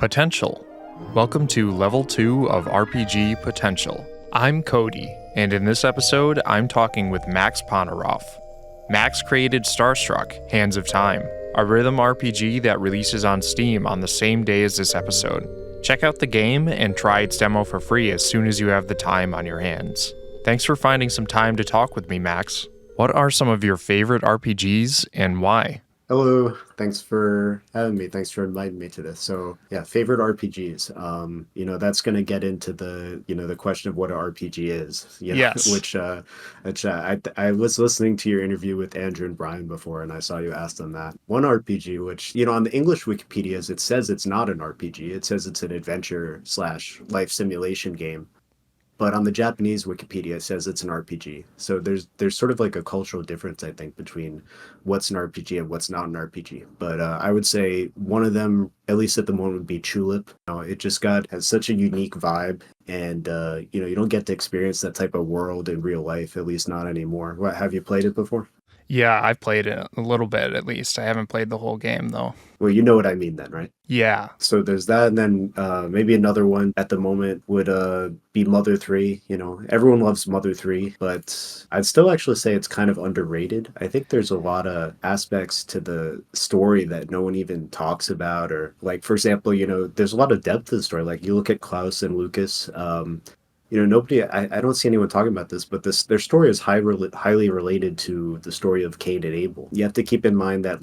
Potential. Welcome to Level 2 of RPG Potential. I'm Kody, and in this episode, I'm talking with Max Ponoroff. Max created Starstruck, Hands of Time, a rhythm RPG that releases on Steam on the same day as this episode. Check out the game and try its demo for free as soon as you have the time on your hands. Thanks for finding some time to talk with me, Max. What are some of your favorite RPGs and why? Hello, thanks for having me. Thanks for inviting me to this. So, yeah, favorite RPGs. That's going to get into the question of what an RPG is, Yes. I was listening to your interview with Andrew and Brian before, and I saw you ask them that. One RPG, which, on the English Wikipedias, it says it's not an RPG. It says it's an adventure / life simulation game. But on the Japanese Wikipedia, it says it's an RPG. So there's sort of like a cultural difference, I think, between what's an RPG and what's not an RPG. But I would say one of them, at least at the moment, would be Tulip. It just has such a unique vibe, and you don't get to experience that type of world in real life, at least not anymore. Have you played it before? Yeah, I've played it a little bit at least. I haven't played the whole game though. Well, you know what I mean then, right? Yeah. So there's that, and then maybe another one at the moment would be Mother 3. Everyone loves Mother 3, but I'd still actually say it's kind of underrated. I think there's a lot of aspects to the story that no one even talks about, or like, for example, there's a lot of depth to the story. Like, you look at Klaus and Lucas. Nobody, I don't see anyone talking about this, but their story is highly related to the story of Cain and Abel. You have to keep in mind that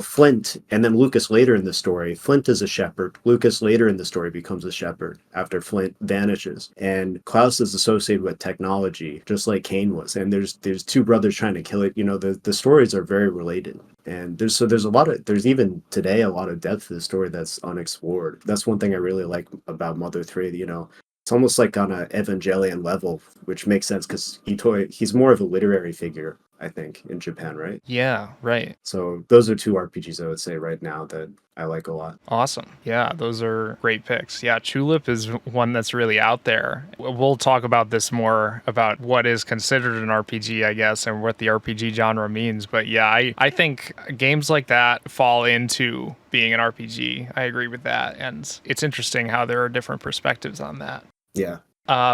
Flint, and then Lucas later in the story, Flint is a shepherd. Lucas later in the story becomes a shepherd after Flint vanishes. And Klaus is associated with technology, just like Cain was. And there's two brothers trying to kill it. The stories are very related. And there's even today a lot of depth to the story that's unexplored. That's one thing I really like about Mother 3, It's almost like on an Evangelion level, which makes sense because he's more of a literary figure, I think, in Japan, right? Yeah, right. So those are two RPGs I would say right now that I like a lot. Awesome. Yeah, those are great picks. Yeah, Tulip is one that's really out there. We'll talk about this more about what is considered an RPG, I guess, and what the RPG genre means. But yeah, I think games like that fall into being an RPG. I agree with that. And it's interesting how there are different perspectives on that. Yeah.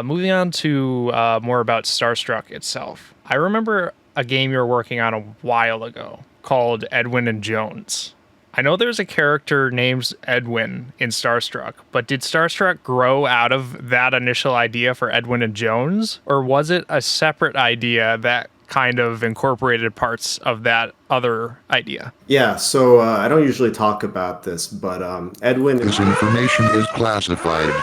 Moving on to more about Starstruck itself. I remember a game you were working on a while ago called Edwin and Jones. I know there's a character named Edwin in Starstruck, but did Starstruck grow out of that initial idea for Edwin and Jones? Or was it a separate idea that kind of incorporated parts of that other idea? Yeah, so I don't usually talk about this, but Edwin... This information is classified.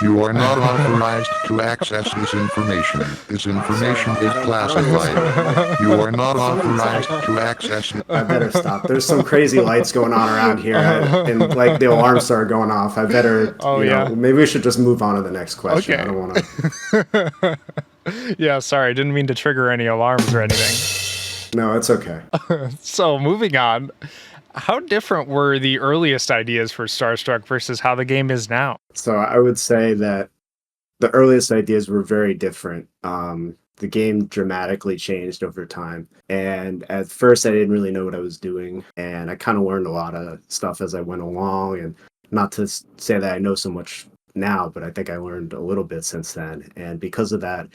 You are not authorized to access this information. This information is classified. You are not authorized to access it. I better stop. There's some crazy lights going on around here, and like the alarms started going off. I better, maybe we should just move on to the next question. Okay. I don't want to... Yeah, sorry, didn't mean to trigger any alarms or anything. No, it's okay. So moving on. How different were the earliest ideas for Starstruck versus how the game is now? So I would say that the earliest ideas were very different. The game dramatically changed over time. And at first, I didn't really know what I was doing. And I kind of learned a lot of stuff as I went along. And not to say that I know so much now, but I think I learned a little bit since then. And because of that,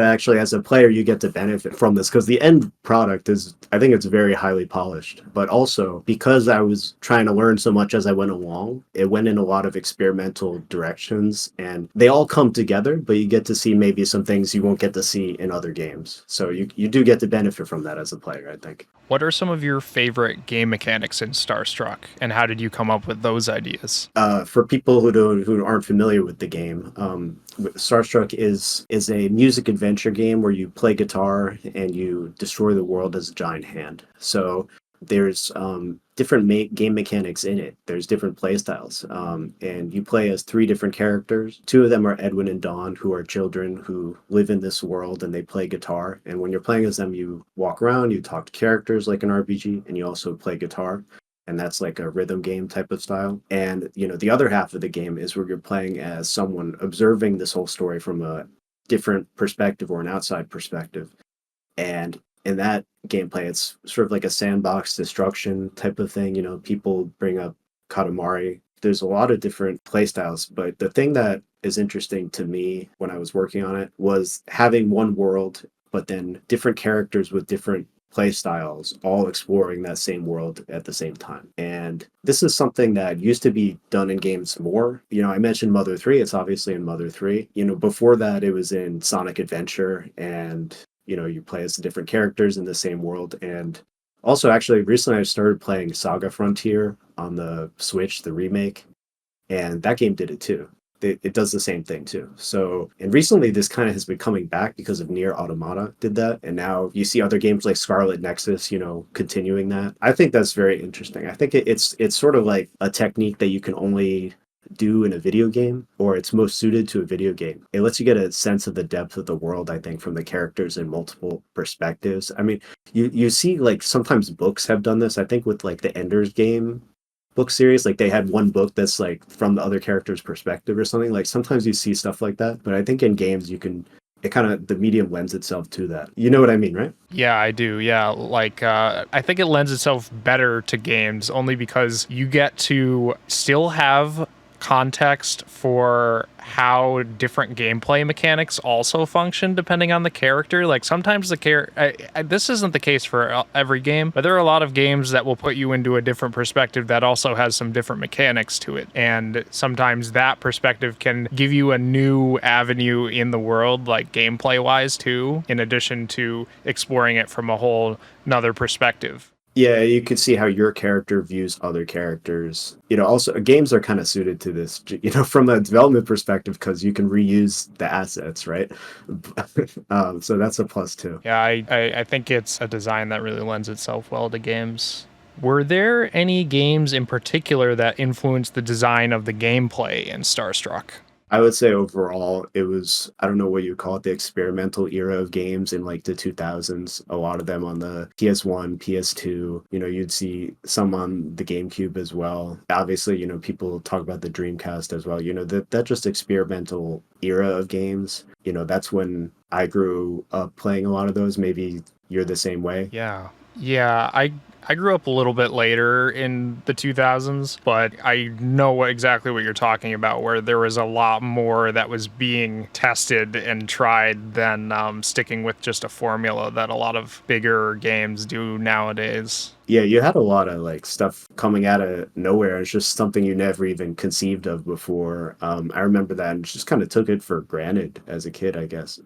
actually, as a player, you get to benefit from this because the end product I think it's very highly polished. But also, because I was trying to learn so much as I went along, it went in a lot of experimental directions, and they all come together, but you get to see maybe some things you won't get to see in other games. So you do get to benefit from that as a player, I think. What are some of your favorite game mechanics in Starstruck, and how did you come up with those ideas? For people who aren't familiar with the game, Starstruck is a music adventure game where you play guitar and you destroy the world as a giant hand. So there's different game mechanics in it. There's different play styles, and you play as 3 different characters. 2 of them are Edwin and Dawn, who are children who live in this world, and they play guitar. And when you're playing as them, you walk around, you talk to characters like an RPG, and you also play guitar. And that's like a rhythm game type of style. And, the other half of the game is where you're playing as someone observing this whole story from a different perspective or an outside perspective. And in that gameplay, it's sort of like a sandbox destruction type of thing. People bring up Katamari there's a lot of different playstyles, but the thing that is interesting to me when I was working on it was having one world, but then different characters with different play styles all exploring that same world at the same time. And this is something that used to be done in games more. I mentioned Mother 3, it's obviously in Mother 3. Before that it was in Sonic Adventure, and you play as the different characters in the same world. And also, actually, recently I started playing Saga Frontier on the Switch, the remake, and that game did it too. It does the same thing too. So, and recently this kind of has been coming back because of Nier Automata did that, and now you see other games like Scarlet Nexus, continuing that. I think that's very interesting. I think it's sort of like a technique that you can only do in a video game, or it's most suited to a video game. It lets you get a sense of the depth of the world, I think, from the characters in multiple perspectives. I mean, you see, like, sometimes books have done this. I think with like the Ender's Game book series, like they had one book that's like from the other character's perspective or something. Like sometimes you see stuff like that, but I think in games the medium lends itself to that. You know what I mean, right? Yeah, I do. Yeah, like I think it lends itself better to games only because you get to still have context for how different gameplay mechanics also function depending on the character. Like sometimes this isn't the case for every game, but there are a lot of games that will put you into a different perspective that also has some different mechanics to it. And sometimes that perspective can give you a new avenue in the world, like gameplay wise too, in addition to exploring it from a whole another perspective. Yeah, you could see how your character views other characters. Also games are kind of suited to this, from a development perspective, because you can reuse the assets, right? So that's a plus too. Yeah, I think it's a design that really lends itself well to games. Were there any games in particular that influenced the design of the gameplay in Starstruck? I would say overall, it was, I don't know what you call it, the experimental era of games in like the 2000s. A lot of them on the PS1, PS2, you'd see some on the GameCube as well. Obviously, people talk about the Dreamcast as well. That just experimental era of games, that's when I grew up playing a lot of those. Maybe you're the same way. Yeah. Yeah, I grew up a little bit later in the 2000s, but I know exactly what you're talking about, where there was a lot more that was being tested and tried than sticking with just a formula that a lot of bigger games do nowadays. Yeah, you had a lot of like stuff coming out of nowhere. It's just something you never even conceived of before. I remember that and just kind of took it for granted as a kid, I guess.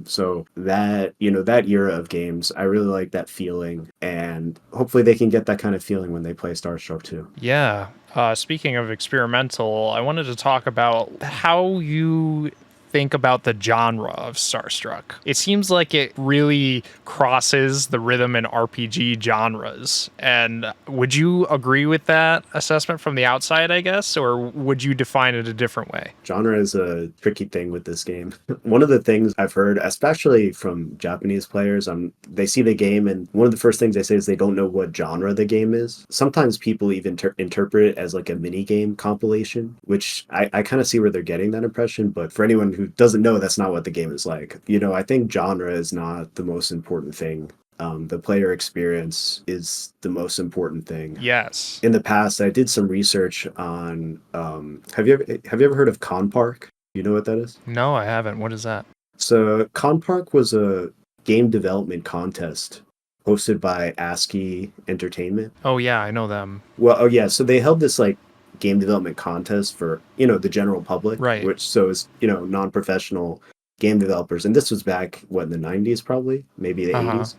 So that, that era of games, I really like that feeling, and hopefully they can get that kind of feeling when they play Starstruck too. Yeah. Speaking of experimental, I wanted to talk about how you think about the genre of Starstruck. It seems like it really crosses the rhythm and RPG genres. And would you agree with that assessment from the outside, I guess, or would you define it a different way? Genre is a tricky thing with this game. One of the things I've heard, especially from Japanese players, they see the game and one of the first things they say is they don't know what genre the game is. Sometimes people even interpret it as like a mini game compilation, which I kind of see where they're getting that impression. But for anyone who doesn't know, that's not what the game is like. I think genre is not the most important thing. The player experience is the most important thing. Yes. In the past, I did some research on. Have you ever heard of Con Park? You know what that is? No, I haven't. What is that? So Con Park was a game development contest hosted by ASCII Entertainment. Oh yeah, I know them. Well, oh yeah, so they held this like game development contest for the general public, right? Which so is non-professional game developers, and this was back in the 90s, probably maybe the 80s,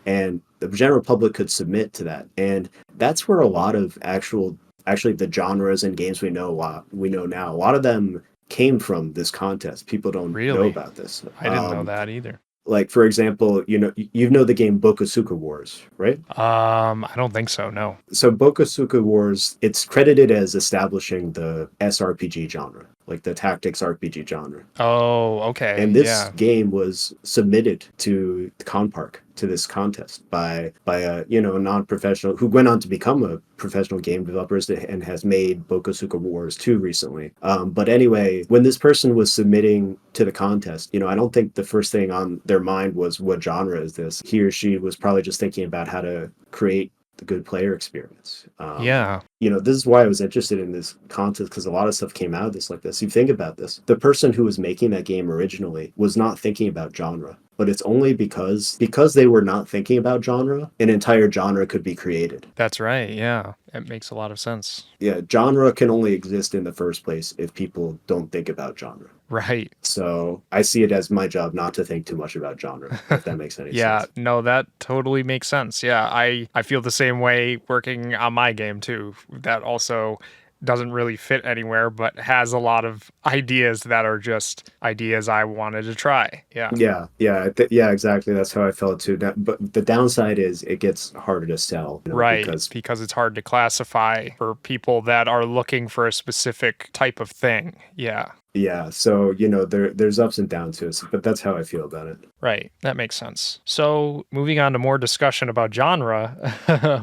and the general public could submit to that, and that's where a lot of actually the genres and games we know now, a lot of them came from this contest. People don't know about this. I didn't know that either. Like, for example, you know the game Bokosuka Wars, right? I don't think so, no. So Bokosuka Wars, it's credited as establishing the SRPG genre, like the tactics RPG genre. Oh, okay. And this game was submitted to Con Park, to this contest by a non-professional who went on to become a professional game developer and has made Bokosuka Wars 2 recently. But anyway, when this person was submitting to the contest, I don't think the first thing on their mind was what genre is this. He or she was probably just thinking about how to create the good player experience. Yeah. this is why I was interested in this contest, because a lot of stuff came out of this like this. You think about this. The person who was making that game originally was not thinking about genre. But it's only because they were not thinking about genre, an entire genre could be created. That's right. Yeah. It makes a lot of sense. Yeah, genre can only exist in the first place if people don't think about genre. Right. So I see it as my job not to think too much about genre, if that makes any Yeah, sense. no, that totally makes sense. Yeah, I feel the same way working on my game too. That also doesn't really fit anywhere, but has a lot of ideas that are just ideas I wanted to try. Yeah. Yeah, exactly. That's how I felt too. But the downside is it gets harder to sell, Right, because because it's hard to classify for people that are looking for a specific type of thing. Yeah. yeah. So there's ups and downs to it, but that's how I feel about it. Right, that makes sense. So, moving on to more discussion about genre,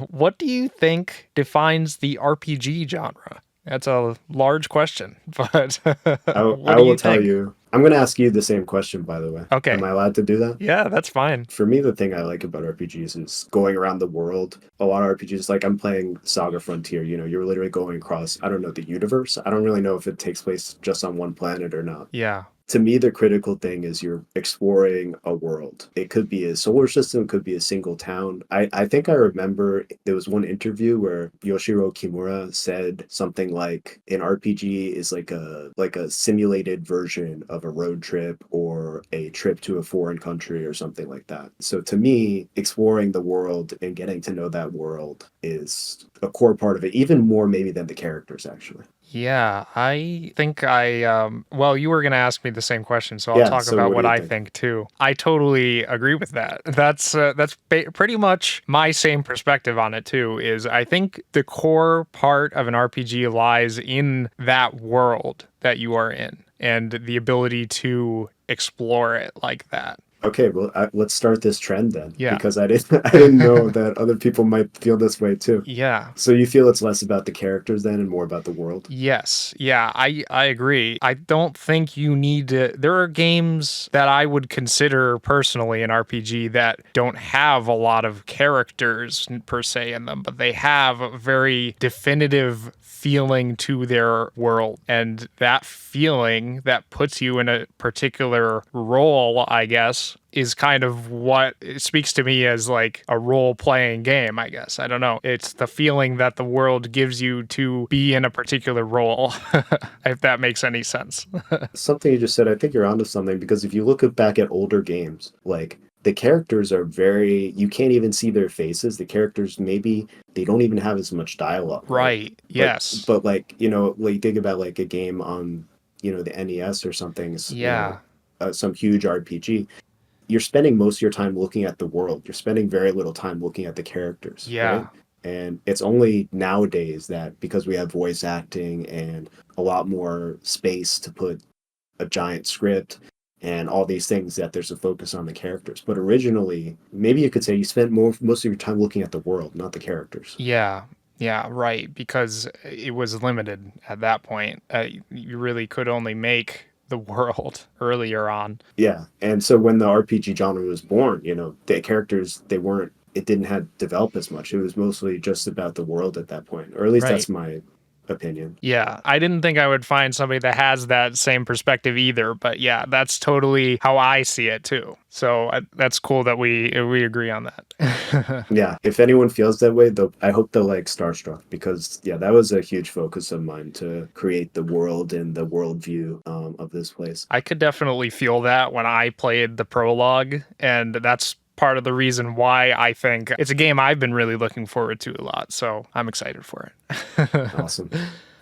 what do you think defines the RPG genre? That's a large question, but what I do will you tell think? you. I'm going to ask you the same question, by the way. Am Okay. I allowed to do that? Yeah, that's fine. For me, the thing I like about RPGs is going around the world. A lot of RPGs, like I'm playing Saga Frontier, you're literally going across, I don't know, the universe. I don't really know if it takes place just on one planet or not. Yeah. To me, the critical thing is you're exploring a world. It could be a solar system, it could be a single town. I think I remember there was one interview where Yoshiro Kimura said something like an RPG is like a simulated version of a road trip or a trip to a foreign country or something like that. So to me, exploring the world and getting to know that world is a core part of it, even more maybe than the characters actually. Yeah, I think well, you were going to ask me the same question, so I'll Yeah, talk so about what do what you I think? think too. I totally agree with that. That's pretty much my same perspective on it too, is I think the core part of an RPG lies in that world that you are in and the ability to explore it like that. Okay, well, let's start this trend then, Yeah. because I didn't know that other people might feel this way too. Yeah. So you feel it's less about the characters then and more about the world? Yes. Yeah, I agree. I don't think you need to. There are games that I would consider personally an RPG that don't have a lot of characters per se in them, but they have a very definitive feeling to their world. And that feeling that puts you in a particular role, I guess, is kind of what it speaks to me as like a role playing game, I guess. I don't know. It's the feeling that the world gives you to be in a particular role, if that makes any sense. Something you just said, I think you're onto something, because if you back at older games, like the characters are you can't even see their faces. The characters, maybe they don't even have as much dialogue, right? Right. But Yes. like, like think about like a game on, the NES or something, Yeah. some huge RPG. You're spending most of your time looking at the world. You're spending very little time looking at the characters, right? Yeah. And it's only nowadays that because we have voice acting and a lot more space to put a giant script and all these things, that there's a focus on the characters. But originally, maybe you could say you spent most of your time looking at the world, not the characters. Yeah. Yeah, right. Because it was limited at that point. You really could only make the world earlier on. Yeah. And so when the RPG genre was born, the characters, it didn't have developed as much. It was mostly just about the world at that point, or at least Right. that's my opinion. Yeah, I didn't think I would find somebody that has that same perspective either, but yeah, that's totally how I see it too. So that's cool that we agree on that. Yeah, if anyone feels that way, I hope they'll like Starstruck, because yeah, that was a huge focus of mine to create the world and the worldview of this place. I could definitely feel that when I played the prologue, and that's part of the reason why I think it's a game I've been really looking forward to a lot. So I'm excited for it. Awesome.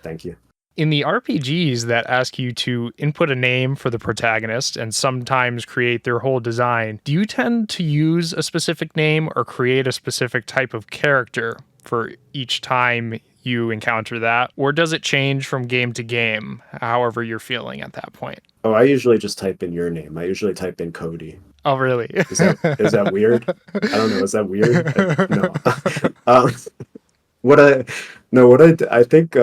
Thank you. In the RPGs that ask you to input a name for the protagonist and sometimes create their whole design, do you tend to use a specific name or create a specific type of character for each time you encounter that? Or does it change from game to game, however you're feeling at that point? Oh, I usually just type in your name. I usually type in Kody. Oh, really? Is that weird? I don't know. Is that weird? No. um, what I no what I think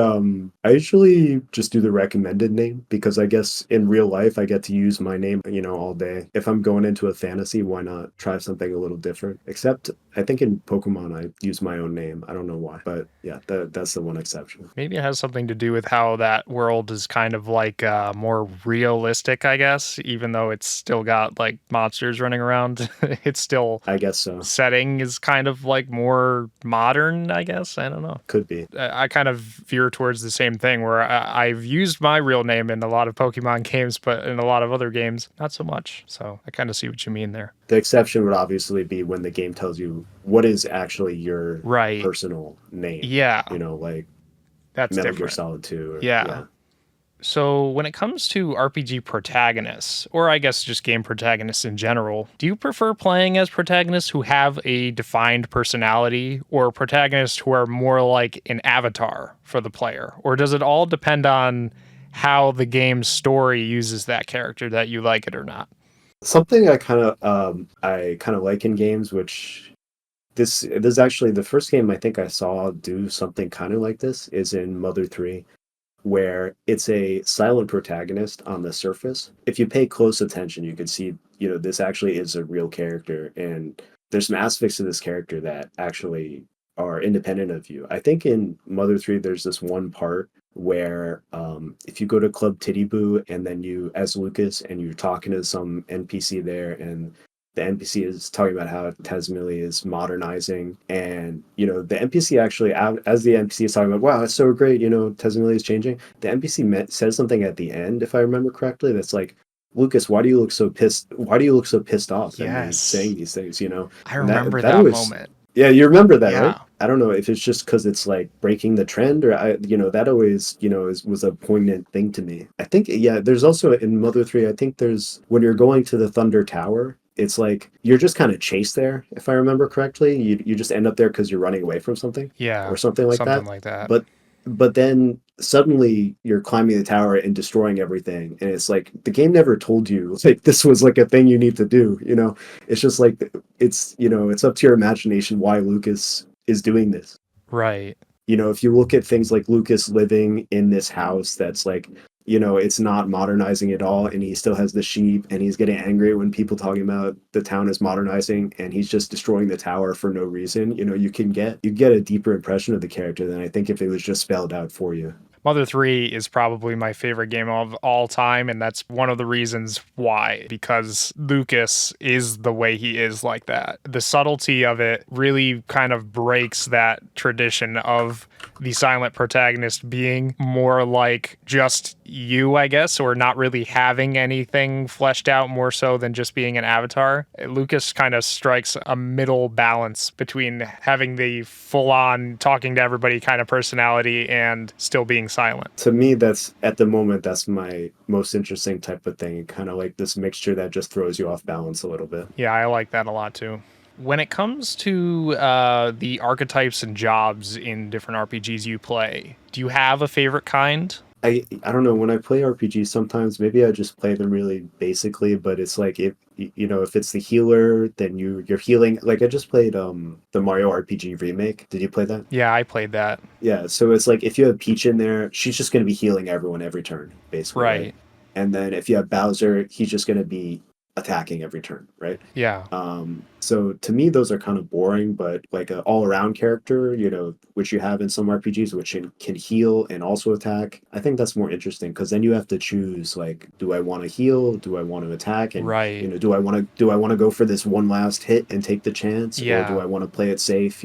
I usually just do the recommended name because I guess in real life I get to use my name, all day. If I'm going into a fantasy, why not try something a little different? Except I think in Pokemon I use my own name. I don't know why, but yeah, that's the one exception. Maybe it has something to do with how that world is kind of like more realistic, I guess, even though it's still got like monsters running around. It's still I guess so. setting is kind of like more modern, I guess. I don't know. Could be. I kind of veer towards the same thing where I've used my real name in a lot of Pokemon games, but in a lot of other games, not so much. So I kind of see what you mean there. The exception would obviously be when the game tells you what is actually your Right. personal name. Yeah. Like That's Metal Gear different. Solid 2. Yeah. So when it comes to RPG protagonists, or I guess just game protagonists in general, do you prefer playing as protagonists who have a defined personality or protagonists who are more like an avatar for the player? Or does it all depend on how the game's story uses that character, that you like it or not? Something I kind of like in games, which this is actually the first game I think I saw do something kind of like this, is in Mother 3, where it's a silent protagonist on the surface. If you pay close attention, you can see, this actually is a real character, and there's some aspects of this character that actually are independent of you. I think in Mother 3, there's this one part where if you go to Club Titty Boo and then you, as Lucas, and you're talking to some NPC there, and the NPC is talking about how Tezmily is modernizing, and the NPC actually, as the NPC is talking about, wow, that's so great, Tezmily is changing. The NPC says something at the end, if I remember correctly, that's like, Lucas, why do you look so pissed? Why do you look so pissed off that Yes. he's saying these things? I And remember that that always, moment. yeah, you remember that, Yeah. right? I don't know if it's just because it's like breaking the trend, or that always, was a poignant thing to me. I think, yeah, there's also in Mother 3, I think there's, when you're going to the Thunder Tower, it's like you're just kind of chased there, if I remember correctly. You just end up there because you're running away from something, Yeah. or something like Something that. like that. But then suddenly you're climbing the tower and destroying everything, and it's like the game never told you like this was like a thing you need to do. It's just like it's up to your imagination why Lucas is doing this. Right. If you look at things like Lucas living in this house that's like, it's not modernizing at all, and he still has the sheep, and he's getting angry when people talking about the town is modernizing, and he's just destroying the tower for no reason. You get a deeper impression of the character than I think if it was just spelled out for you. Mother 3 is probably my favorite game of all time, and that's one of the reasons why, because Lucas is the way he is like that. The subtlety of it really kind of breaks that tradition of the silent protagonist being more like just you, I guess, or not really having anything fleshed out more so than just being an avatar. Lucas kind of strikes a middle balance between having the full-on talking to everybody kind of personality and still being silent. To me, that's at the moment, that's my most interesting type of thing. Kind of like this mixture that just throws you off balance a little bit. Yeah, I like that a lot too. When it comes to the archetypes and jobs in different RPGs you play, do you have a favorite kind? I don't know, when I play RPGs, sometimes maybe I just play them really basically, but it's like if it's the healer, then you're healing. Like I just played the Mario RPG remake. Did you play that? Yeah, I played that. Yeah, so it's like if you have Peach in there, she's just going to be healing everyone every turn, basically. Right. And then if you have Bowser, he's just going to be attacking every turn, right? Yeah. So to me, those are kind of boring, but like an all-around character, which you have in some RPGs, which can heal and also attack, I think that's more interesting because then you have to choose, like, do I want to heal? Do I want to attack? And Right. do I want to go for this one last hit and take the chance, Yeah. or do I want to play it safe?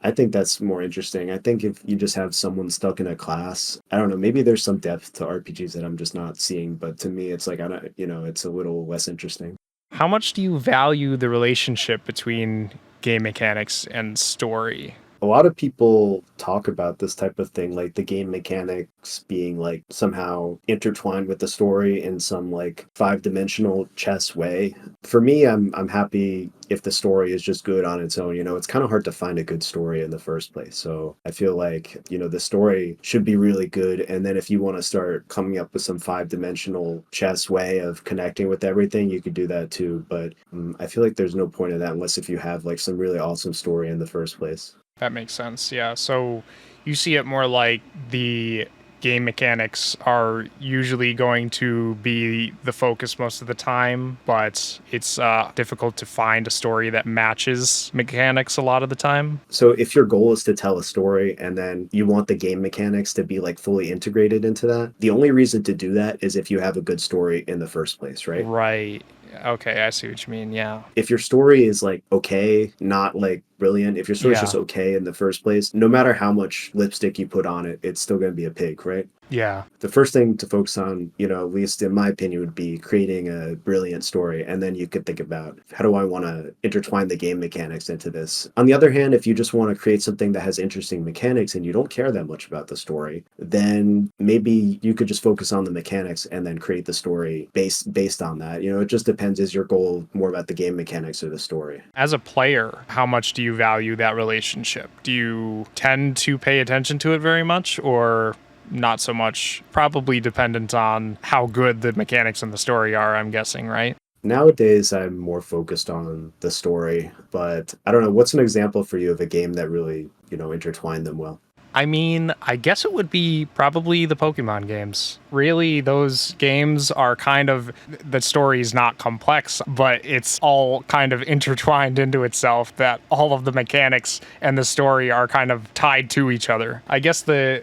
I think that's more interesting. I think if you just have someone stuck in a class, I don't know, maybe there's some depth to RPGs that I'm just not seeing, but to me, it's like, I don't, it's a little less interesting. How much do you value the relationship between game mechanics and story? A lot of people talk about this type of thing, like the game mechanics being like somehow intertwined with the story in some like 5-dimensional chess way. For me, I'm happy if the story is just good on its own. It's kind of hard to find a good story in the first place. So I feel like, the story should be really good. And then if you want to start coming up with some 5-dimensional chess way of connecting with everything, you could do that too. But I feel like there's no point in that unless if you have like some really awesome story in the first place. That makes sense. Yeah. So you see it more like the game mechanics are usually going to be the focus most of the time, but it's difficult to find a story that matches mechanics a lot of the time. So if your goal is to tell a story and then you want the game mechanics to be like fully integrated into that, the only reason to do that is if you have a good story in the first place, right? Right. Okay, I see what you mean. Yeah. If your story is like okay, not like brilliant, if your story's just okay in the first place, no matter how much lipstick you put on it, it's still going to be a pig, right? Yeah. The first thing to focus on, at least in my opinion, would be creating a brilliant story. And then you could think about, how do I want to intertwine the game mechanics into this? On the other hand, if you just want to create something that has interesting mechanics and you don't care that much about the story, then maybe you could just focus on the mechanics and then create the story based on that. It just depends. Is your goal more about the game mechanics or the story? As a player, how much do you value that relationship? Do you tend to pay attention to it very much, or not so much? Probably dependent on how good the mechanics in the story are, I'm guessing, right? Nowadays, I'm more focused on the story, but I don't know. What's an example for you of a game that really, intertwined them well? I mean, I guess it would be probably the Pokemon games. Really, those games are kind of, the story is not complex, but it's all kind of intertwined into itself, that all of the mechanics and the story are kind of tied to each other. I guess the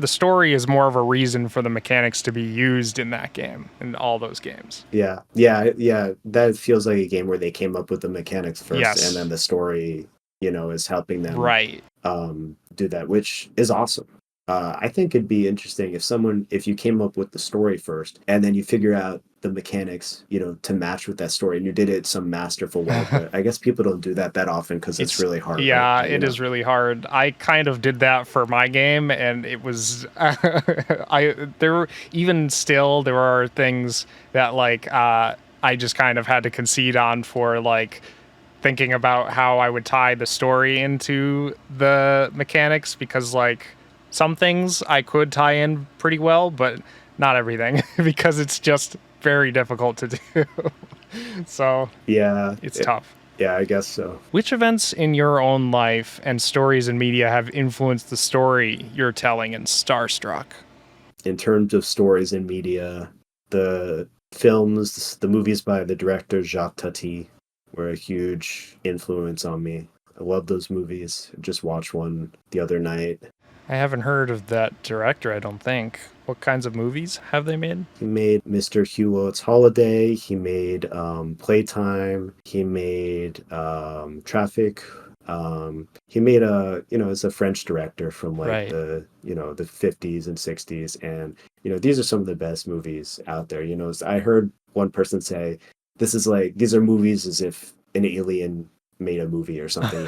story is more of a reason for the mechanics to be used in that game, in all those games. Yeah. That feels like a game where they came up with the mechanics first, Yes. and then the story, is helping them Right. do that, which is awesome. I think it'd be interesting if you came up with the story first and then you figure out the mechanics, to match with that story, and you did it some masterful way. But I guess people don't do that often because it's really hard. Yeah, right? it is really hard. I kind of did that for my game, and it was there are things that I just kind of had to concede on for thinking about how I would tie the story into the mechanics, because some things I could tie in pretty well, but not everything because it's just very difficult to do. So Yeah, it's tough. Yeah, I guess so. Which events in your own life and stories in media have influenced the story you're telling in Starstruck? In terms of stories in media, the films, the movies by the director Jacques Tati were a huge influence on me. I love those movies. I just watched one the other night. I haven't heard of that director, I don't think. What kinds of movies have they made? He made Mr. Hewlett's Holiday. He made Playtime. He made Traffic. He made it's a French director from Right. the 50s and 60s. And, these are some of the best movies out there. I heard one person say, these are movies as if an alien made a movie or something.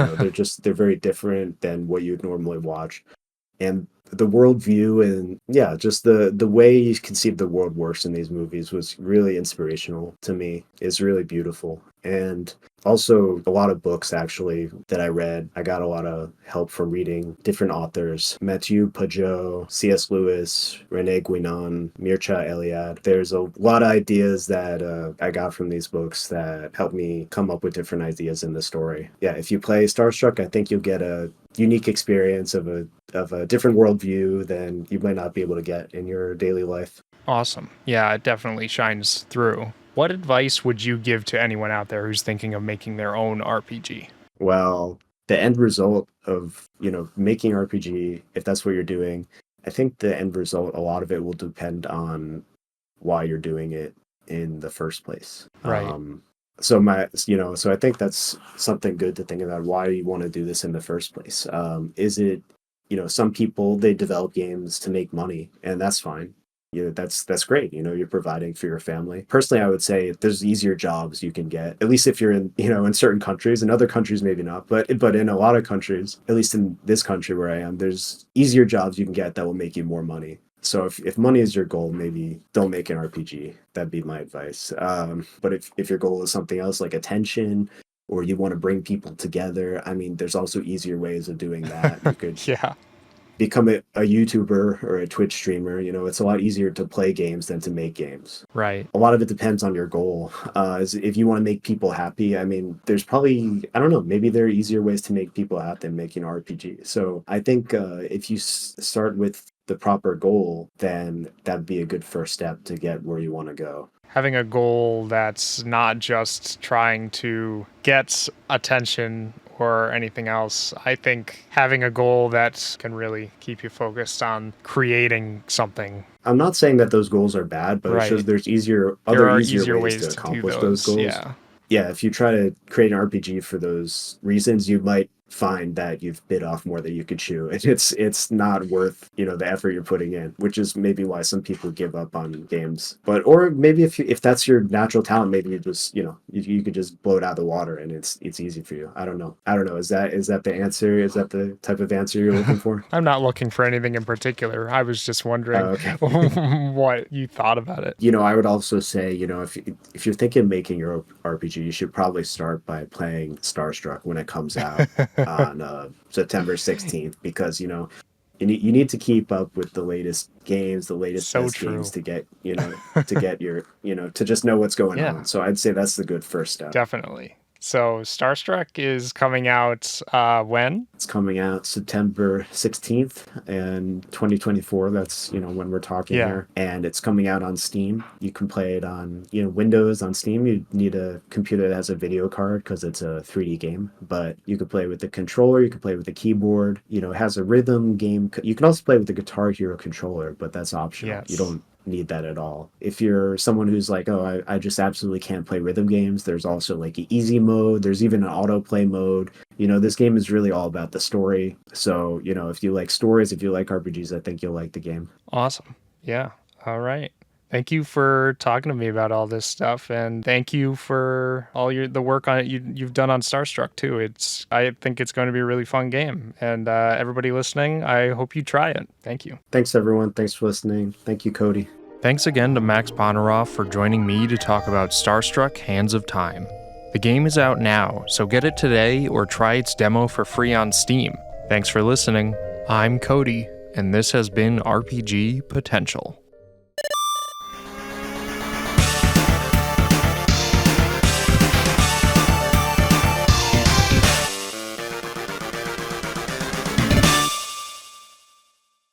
They're very different than what you'd normally watch. And the worldview and just the way you conceive the world works in these movies was really inspirational to me. It's really beautiful. And also a lot of books actually that I read. I got a lot of help from reading different authors. Mathieu Pajot, C.S. Lewis, René Guénon, Mircea Eliade. There's a lot of ideas that I got from these books that helped me come up with different ideas in the story. Yeah, if you play Starstruck, I think you'll get a unique experience of a different worldview than you might not be able to get in your daily life. Awesome. Yeah, it definitely shines through. What advice would you give to anyone out there who's thinking of making their own RPG? Well, the end result of, making RPG, if that's what you're doing, I think the end result, a lot of it will depend on why you're doing it in the first place. Right. So I think that's something good to think about. Why do you want to do this in the first place? Is it, some people, they develop games to make money, and that's fine. That's great. You're providing for your family. Personally, I would say there's easier jobs you can get, at least if you're in, in certain countries. In other countries, maybe not, but in a lot of countries, at least in this country where I am, there's easier jobs you can get that will make you more money. So if money is your goal, maybe don't make an RPG. That'd be my advice. But if your goal is something else like attention, or you want to bring people together, I mean, there's also easier ways of doing that. You could become a YouTuber or a Twitch streamer. It's a lot easier to play games than to make games. Right. A lot of it depends on your goal. If you want to make people happy, I mean, there's probably, I don't know, maybe there are easier ways to make people happy than making an RPG. So I think if you start with the proper goal, then that'd be a good first step to get where you want to go. Having a goal that's not just trying to get attention or anything else. I think having a goal that can really keep you focused on creating something. I'm not saying that those goals are bad, but Right. it's just there's easier ways to accomplish those goals. Yeah, if you try to create an RPG for those reasons, you might find that you've bit off more than you could chew, and it's not worth the effort you're putting in, which is maybe why some people give up on games. But or maybe if that's your natural talent, maybe you just you could just blow it out of the water and it's easy for you. I don't know. Is that the answer? Is that the type of answer you're looking for? I'm not looking for anything in particular. I was just wondering what you thought about it. I would also say, if you're thinking of making your RPG, you should probably start by playing Starstruck when it comes out on September 16th, because you need to keep up with the latest games, the latest games to get your to just know what's going on. So I'd say that's the good first step. Definitely. So Starstruck is coming out when? It's coming out September 16th and 2024. That's, when we're talking here. And it's coming out on Steam. You can play it on, Windows on Steam. You need a computer that has a video card because it's a 3D game. But you can play with the controller. You can play with the keyboard. It has a rhythm game. You can also play with the Guitar Hero controller, but that's optional. Yes. You don't need that at all. If you're someone who's like, I just absolutely can't play rhythm games, there's also like an easy mode. There's even an autoplay mode. This game is really all about the story. So, if you like stories, if you like RPGs, I think you'll like the game. Awesome. Yeah. All right. Thank you for talking to me about all this stuff, and thank you for all the work on it you've done on Starstruck too. I think it's going to be a really fun game, and everybody listening, I hope you try it. Thank you. Thanks everyone. Thanks for listening. Thank you, Kody. Thanks again to Max Ponoroff for joining me to talk about Starstruck Hands of Time. The game is out now, so get it today or try its demo for free on Steam. Thanks for listening. I'm Kody, and this has been RPG Potential.